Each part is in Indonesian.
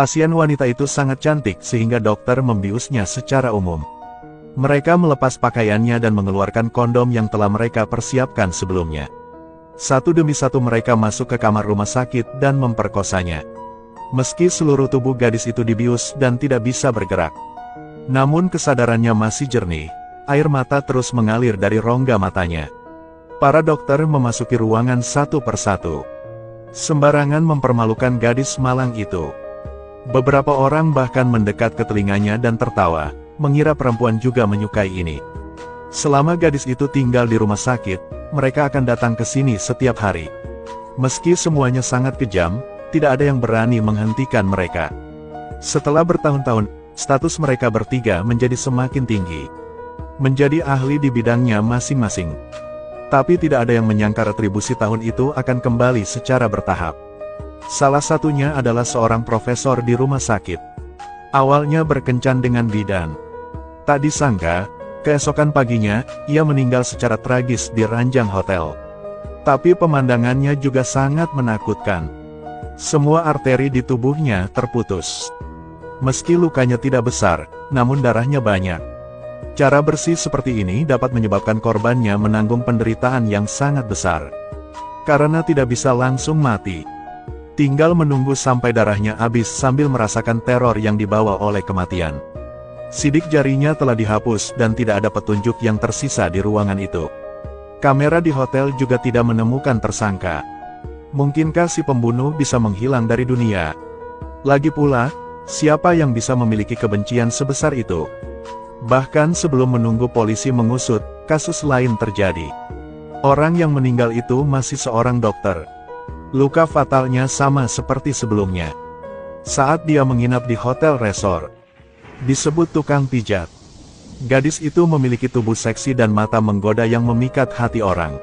Pasien wanita itu sangat cantik sehingga dokter membiusnya secara umum. Mereka melepas pakaiannya dan mengeluarkan kondom yang telah mereka persiapkan sebelumnya. Satu demi satu mereka masuk ke kamar rumah sakit dan memperkosanya. Meski seluruh tubuh gadis itu dibius dan tidak bisa bergerak, namun kesadarannya masih jernih. Air mata terus mengalir dari rongga matanya. Para dokter memasuki ruangan satu persatu, sembarangan mempermalukan gadis malang itu. Beberapa orang bahkan mendekat ke telinganya dan tertawa, mengira perempuan juga menyukai ini. Selama gadis itu tinggal di rumah sakit, mereka akan datang ke sini setiap hari. Meski semuanya sangat kejam, tidak ada yang berani menghentikan mereka. Setelah bertahun-tahun, status mereka bertiga menjadi semakin tinggi. Menjadi ahli di bidangnya masing-masing. Tapi tidak ada yang menyangka retribusi tahun itu akan kembali secara bertahap. Salah satunya adalah seorang profesor di rumah sakit. Awalnya berkencan dengan bidan. Tak disangka, keesokan paginya, ia meninggal secara tragis di ranjang hotel. Tapi pemandangannya juga sangat menakutkan. Semua arteri di tubuhnya terputus. Meski lukanya tidak besar, namun darahnya banyak. Cara bersih seperti ini dapat menyebabkan korbannya menanggung penderitaan yang sangat besar. Karena tidak bisa langsung mati, tinggal menunggu sampai darahnya habis sambil merasakan teror yang dibawa oleh kematian. Sidik jarinya telah dihapus dan tidak ada petunjuk yang tersisa di ruangan itu. Kamera di hotel juga tidak menemukan tersangka. Mungkinkah si pembunuh bisa menghilang dari dunia? Lagi pula, siapa yang bisa memiliki kebencian sebesar itu? Bahkan sebelum menunggu polisi mengusut, kasus lain terjadi. Orang yang meninggal itu masih seorang dokter. Luka fatalnya sama seperti sebelumnya. Saat dia menginap di hotel resort, disebut tukang pijat. Gadis itu memiliki tubuh seksi dan mata menggoda yang memikat hati orang.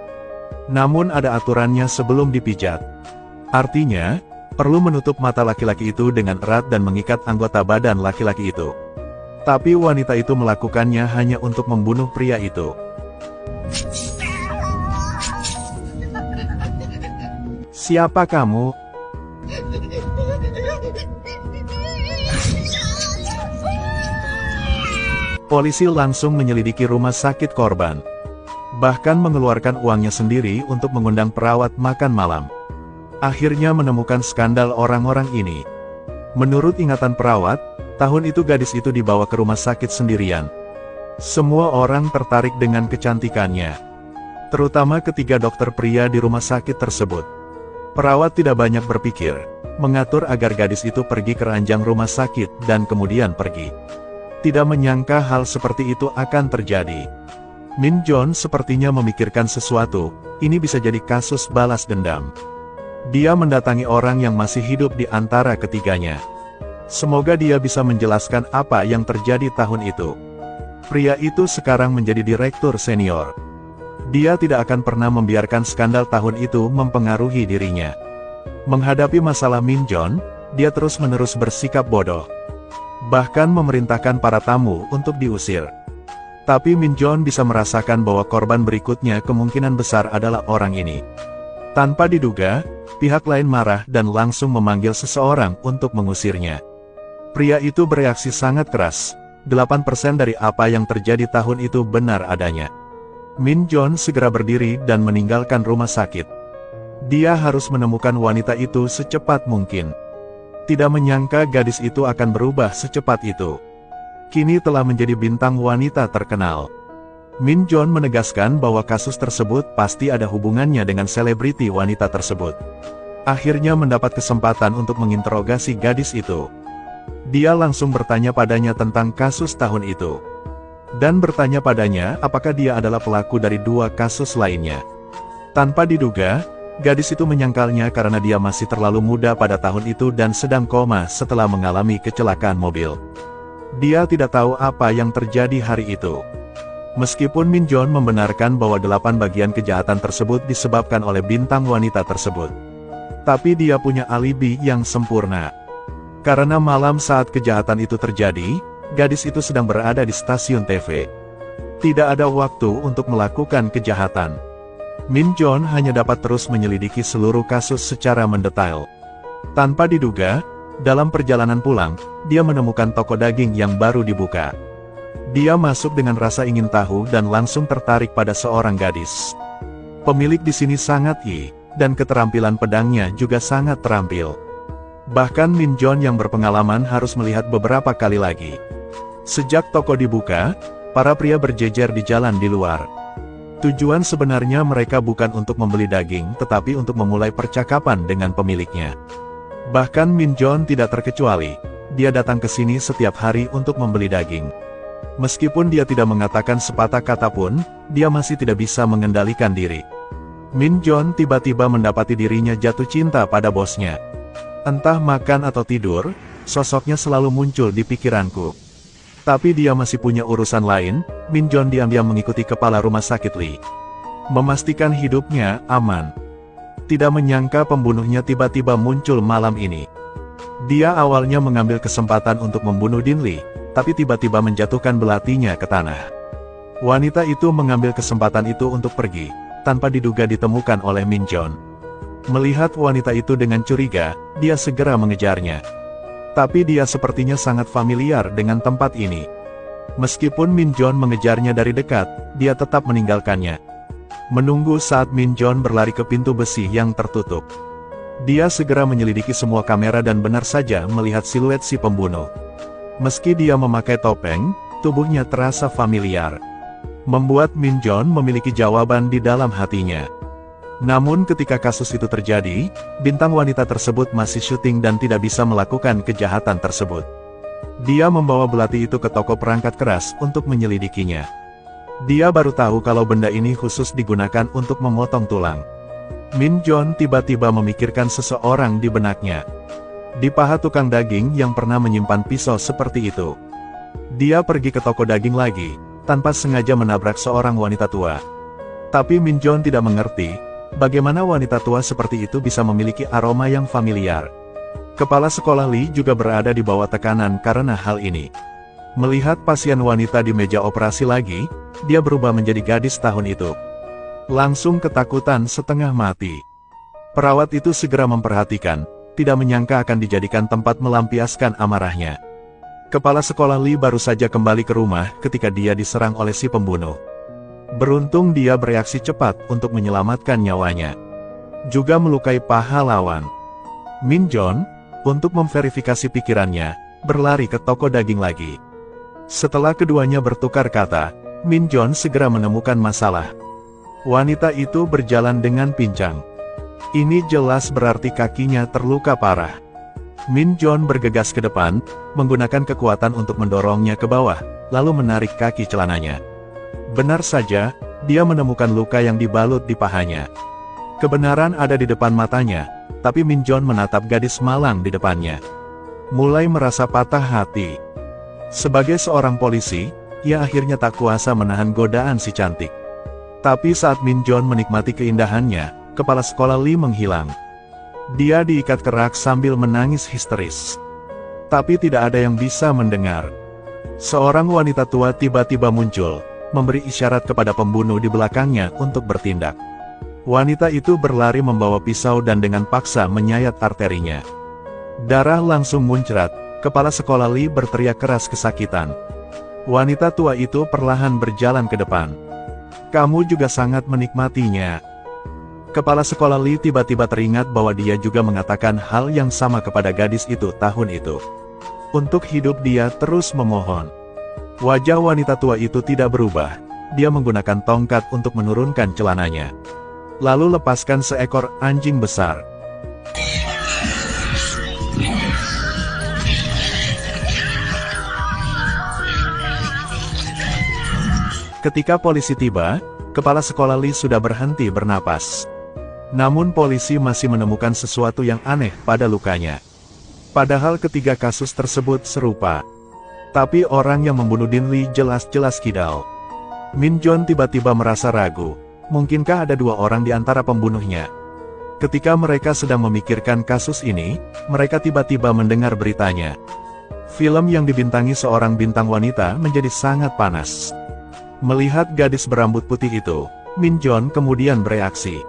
Namun ada aturannya sebelum dipijat. Artinya, perlu menutup mata laki-laki itu dengan erat dan mengikat anggota badan laki-laki itu. Tapi wanita itu melakukannya hanya untuk membunuh pria itu. Siapa kamu? Polisi langsung menyelidiki rumah sakit korban. Bahkan mengeluarkan uangnya sendiri untuk mengundang perawat makan malam. Akhirnya menemukan skandal orang-orang ini. Menurut ingatan perawat, tahun itu gadis itu dibawa ke rumah sakit sendirian. Semua orang tertarik dengan kecantikannya. Terutama ketiga dokter pria di rumah sakit tersebut. Perawat tidak banyak berpikir, mengatur agar gadis itu pergi ke ranjang rumah sakit dan kemudian pergi. Tidak menyangka hal seperti itu akan terjadi. Min John sepertinya memikirkan sesuatu, ini bisa jadi kasus balas dendam. Dia mendatangi orang yang masih hidup di antara ketiganya. Semoga dia bisa menjelaskan apa yang terjadi tahun itu. Pria itu sekarang menjadi direktur senior. Dia tidak akan pernah membiarkan skandal tahun itu mempengaruhi dirinya. Menghadapi masalah Min John, dia terus-menerus bersikap bodoh. Bahkan memerintahkan para tamu untuk diusir. Tapi Min John bisa merasakan bahwa korban berikutnya kemungkinan besar adalah orang ini. Tanpa diduga, pihak lain marah dan langsung memanggil seseorang untuk mengusirnya. Pria itu bereaksi sangat keras. 8% dari apa yang terjadi tahun itu benar adanya. Min John segera berdiri dan meninggalkan rumah sakit. Dia harus menemukan wanita itu secepat mungkin. Tidak menyangka gadis itu akan berubah secepat itu. Kini telah menjadi bintang wanita terkenal. Min John menegaskan bahwa kasus tersebut pasti ada hubungannya dengan selebriti wanita tersebut. Akhirnya mendapat kesempatan untuk menginterogasi gadis itu. Dia langsung bertanya padanya tentang kasus tahun itu. Dan bertanya padanya apakah dia adalah pelaku dari 2 kasus lainnya. Tanpa diduga, gadis itu menyangkalnya karena dia masih terlalu muda pada tahun itu dan sedang koma setelah mengalami kecelakaan mobil. Dia tidak tahu apa yang terjadi hari itu. Meskipun Min John membenarkan bahwa 8 bagian kejahatan tersebut disebabkan oleh bintang wanita tersebut. Tapi dia punya alibi yang sempurna. Karena malam saat kejahatan itu terjadi, gadis itu sedang berada di stasiun TV. Tidak ada waktu untuk melakukan kejahatan. Min John hanya dapat terus menyelidiki seluruh kasus secara mendetail. Tanpa diduga, Dalam perjalanan pulang, dia menemukan toko daging yang baru dibuka. Dia masuk dengan rasa ingin tahu dan langsung tertarik pada seorang gadis. Pemilik di sini sangat dan keterampilan pedangnya juga sangat terampil. Bahkan Min Jon yang berpengalaman harus melihat beberapa kali lagi. Sejak toko dibuka, para pria berjejer di jalan di luar. Tujuan sebenarnya mereka bukan untuk membeli daging, tetapi untuk memulai percakapan dengan pemiliknya. Bahkan Min Jon tidak terkecuali, dia datang ke sini setiap hari untuk membeli daging. Meskipun dia tidak mengatakan sepatah kata pun, dia masih tidak bisa mengendalikan diri. Min Jon tiba-tiba mendapati dirinya jatuh cinta pada bosnya. Entah makan atau tidur, sosoknya selalu muncul di pikiranku. Tapi dia masih punya urusan lain. Min Jon diam-diam mengikuti kepala rumah sakit Lee, memastikan hidupnya aman. Tidak menyangka pembunuhnya tiba-tiba muncul malam ini. Dia awalnya mengambil kesempatan untuk membunuh Din Lee, tapi tiba-tiba menjatuhkan belatinya ke tanah. Wanita itu mengambil kesempatan itu untuk pergi, tanpa diduga ditemukan oleh Min Jon. Melihat wanita itu dengan curiga, dia segera mengejarnya. Tapi dia sepertinya sangat familiar dengan tempat ini. Meskipun Min Jon mengejarnya dari dekat, dia tetap meninggalkannya. Menunggu saat Min Jon berlari ke pintu besi yang tertutup. Dia segera menyelidiki semua kamera dan benar saja melihat siluet si pembunuh. Meski dia memakai topeng, tubuhnya terasa familiar. Membuat Min Jon memiliki jawaban di dalam hatinya. Namun ketika kasus itu terjadi, bintang wanita tersebut masih syuting dan tidak bisa melakukan kejahatan tersebut. Dia membawa belati itu ke toko perangkat keras untuk menyelidikinya. Dia baru tahu kalau benda ini khusus digunakan untuk memotong tulang. Min Jon tiba-tiba memikirkan seseorang di benaknya. Di paha tukang daging yang pernah menyimpan pisau seperti itu. Dia pergi ke toko daging lagi, tanpa sengaja menabrak seorang wanita tua. Tapi Min Jon tidak mengerti, bagaimana wanita tua seperti itu bisa memiliki aroma yang familiar. Kepala sekolah Lee juga berada di bawah tekanan karena hal ini. Melihat pasien wanita di meja operasi lagi, dia berubah menjadi gadis tahun itu. Langsung ketakutan setengah mati. Perawat itu segera memperhatikan, tidak menyangka akan dijadikan tempat melampiaskan amarahnya. Kepala sekolah Lee baru saja kembali ke rumah ketika dia diserang oleh si pembunuh. Beruntung dia bereaksi cepat untuk menyelamatkan nyawanya. Juga melukai paha lawan. Min Jon, untuk memverifikasi pikirannya, berlari ke toko daging lagi. Setelah keduanya bertukar kata, Min Jon segera menemukan masalah. Wanita itu berjalan dengan pincang. Ini jelas berarti kakinya terluka parah. Min Jon bergegas ke depan, menggunakan kekuatan untuk mendorongnya ke bawah, lalu menarik kaki celananya. Benar saja, dia menemukan luka yang dibalut di pahanya. Kebenaran ada di depan matanya, tapi Min Jon menatap gadis malang di depannya. Mulai merasa patah hati. Sebagai seorang polisi, ia akhirnya tak kuasa menahan godaan si cantik. Tapi saat Min Jon menikmati keindahannya, kepala sekolah Lee menghilang. Dia diikat kerak sambil menangis histeris. Tapi tidak ada yang bisa mendengar. Seorang wanita tua tiba-tiba muncul, memberi isyarat kepada pembunuh di belakangnya untuk bertindak. Wanita itu berlari membawa pisau dan dengan paksa menyayat arterinya. Darah langsung muncrat, kepala sekolah Lee berteriak keras kesakitan. Wanita tua itu perlahan berjalan ke depan. Kamu juga sangat menikmatinya. Kepala sekolah Lee tiba-tiba teringat bahwa dia juga mengatakan hal yang sama kepada gadis itu tahun itu. Untuk hidup dia terus memohon. Wajah wanita tua itu tidak berubah. Dia menggunakan tongkat untuk menurunkan celananya. Lalu lepaskan seekor anjing besar. Ketika polisi tiba, kepala sekolah Lee sudah berhenti bernapas. Namun polisi masih menemukan sesuatu yang aneh pada lukanya. Padahal ketiga kasus tersebut serupa. Tapi orang yang membunuh Din Lee jelas-jelas kidal. Min Jon tiba-tiba merasa ragu, mungkinkah ada dua orang di antara pembunuhnya? Ketika mereka sedang memikirkan kasus ini, mereka tiba-tiba mendengar beritanya. Film yang dibintangi seorang bintang wanita menjadi sangat panas. Melihat gadis berambut putih itu, Min Jon kemudian bereaksi.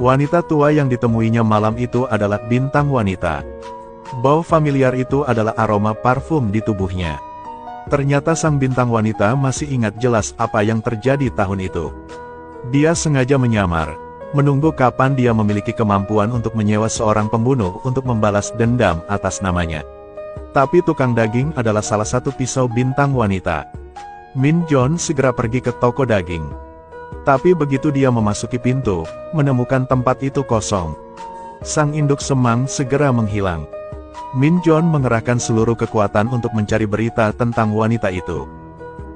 Wanita tua yang ditemuinya malam itu adalah bintang wanita. Bau familiar itu adalah aroma parfum di tubuhnya. Ternyata sang bintang wanita masih ingat jelas apa yang terjadi tahun itu. Dia sengaja menyamar, menunggu kapan dia memiliki kemampuan untuk menyewa seorang pembunuh untuk membalas dendam atas namanya. Tapi tukang daging adalah salah satu pisau bintang wanita. Min Jon segera pergi ke toko daging. Tapi begitu dia memasuki pintu, menemukan tempat itu kosong. Sang induk semang segera menghilang. Min Jon mengerahkan seluruh kekuatan untuk mencari berita tentang wanita itu.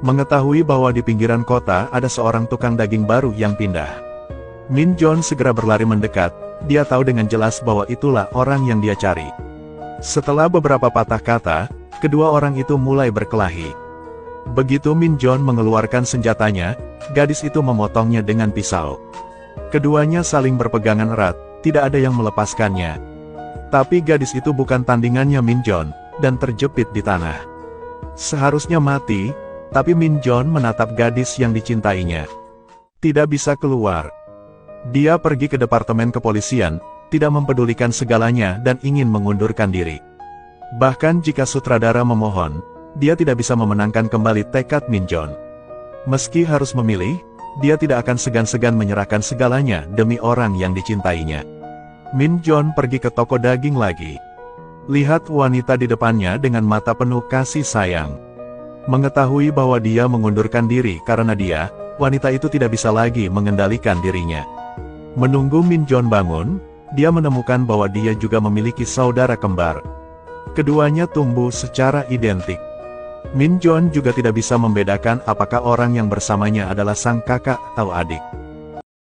Mengetahui bahwa di pinggiran kota ada seorang tukang daging baru yang pindah. Min Jon segera berlari mendekat, dia tahu dengan jelas bahwa itulah orang yang dia cari. Setelah beberapa patah kata, kedua orang itu mulai berkelahi. Begitu Min Jon mengeluarkan senjatanya, gadis itu memotongnya dengan pisau. Keduanya saling berpegangan erat, tidak ada yang melepaskannya. Tapi gadis itu bukan tandingannya Min Jon, dan terjepit di tanah. Seharusnya mati, tapi Min Jon menatap gadis yang dicintainya. Tidak bisa keluar. Dia pergi ke departemen kepolisian, tidak mempedulikan segalanya dan ingin mengundurkan diri. Bahkan jika sutradara memohon, dia tidak bisa memenangkan kembali tekad Min Jon. Meski harus memilih, dia tidak akan segan-segan menyerahkan segalanya demi orang yang dicintainya. Min Jon pergi ke toko daging lagi. Lihat wanita di depannya dengan mata penuh kasih sayang. Mengetahui bahwa dia mengundurkan diri karena dia, wanita itu tidak bisa lagi mengendalikan dirinya. Menunggu Min Jon bangun, dia menemukan bahwa dia juga memiliki saudara kembar. Keduanya tumbuh secara identik. Min Jon juga tidak bisa membedakan apakah orang yang bersamanya adalah sang kakak atau adik.